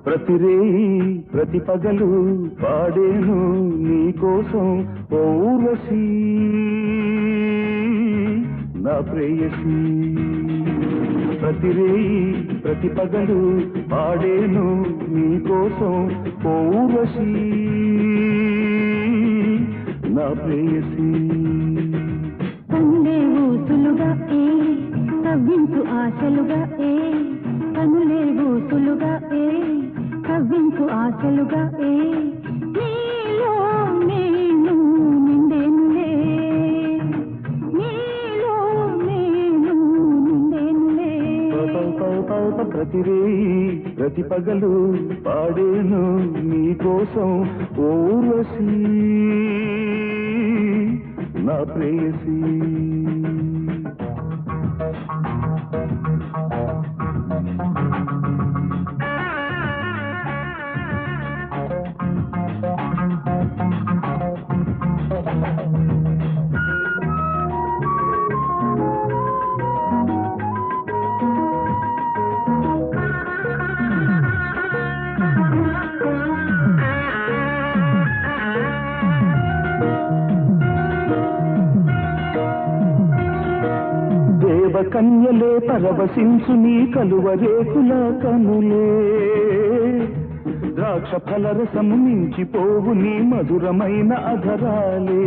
ప్రతిరేయి ప్రతి పగలు పాడేను నీకోసం ఊర్వశీ నా ప్రేయసీ. ప్రతిరేయి ప్రతి పగలు పాడేను నీకోసం ఊర్వశీ నా ప్రేయసీ. కనులే ఊసులుగా కవ్వించు ఆశలుగా కనులే ఊసులుగా కవ్వించు ఆశలుగా నీలో నేను నిండేనులే నీలో నేను నిండేనులే. ప్రతిరేయి ప్రతి పగలు పాడేను నీకోసం ఊర్వశీ నా ప్రేయసీ. దేవకన్యలే పరవశించు నీ కలువరేకుల కనులే ద్రాక్ష ఫలరసము మించిపోవు నీ మధురమైన అధరాలే.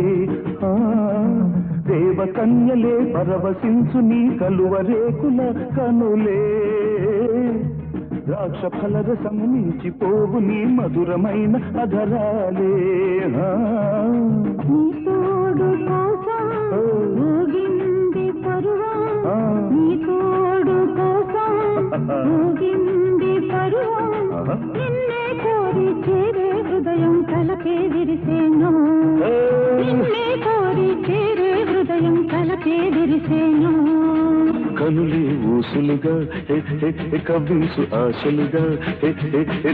దేవకన్యలే పరవశించు నీ కలువరేకుల కనులే ద్రాక్ష ఫలరసము మించిపోవు నీ మధురమైన అధరాలే. నీ తోడు కోసం ఊగింది పరువం నీ తోడు కోసం ఊగింది పరువం నిన్నే కోరి చేరే హృదయం తలకే విరిసేను నిన్నే కోరి చేరే హృదయం తలకే విరిసేను. కనులే ఊసులుగా కవ్వించు ఆశలుగా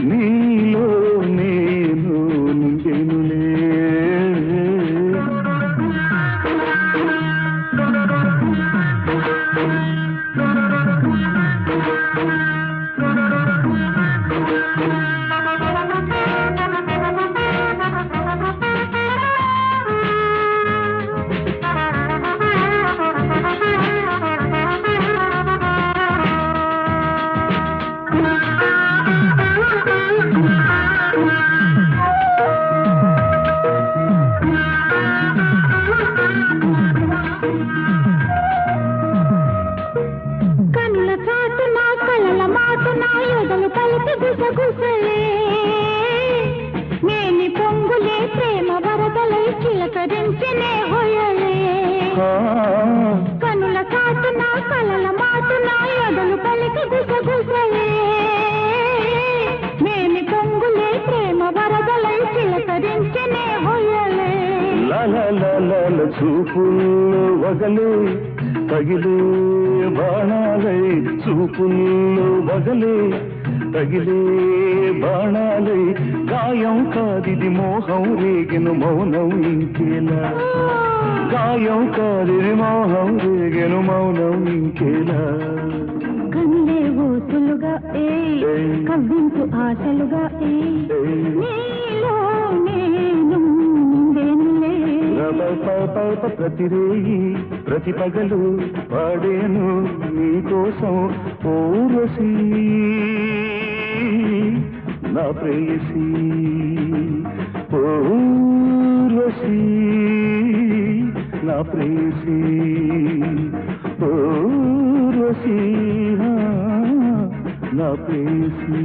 నీలో నేను నిండేనులే. కనుల చాటు నా కలల మాటు నా యొదలు కలిపి గుసగుసలే నేని పొంగులే ప్రేమ వరదలై చిలకరించనే హొయలే. కనుల చాటు నా కలల మాటు నా యొదలు కలిపి గుసగుసలే నేని పొంగులే ప్రేమ వరదలై చిలకరించనే హొయలే. లల చూపుల్లో వగలే తగిలే బాణాలై చూపుల్లో వగలే తగిలే బాణాలై గాయం కాదిది మోహం రేగెను మౌనం ఇంకేలా గాయం కాదిది మోహం రేగెను మౌనం ఇంకేలా. కనులే ఊసులుగా కవ్వించు ఆశలుగా నీలో నేను నిండేనులే. ప్రతిరేయి ప్రతి పగలు పాడేను నీకోసం ఊర్వశీ నా ప్రేయసీ. ఊర్వశీ నా ప్రేయసీ ఊర్వశీ నా ప్రేయసీ.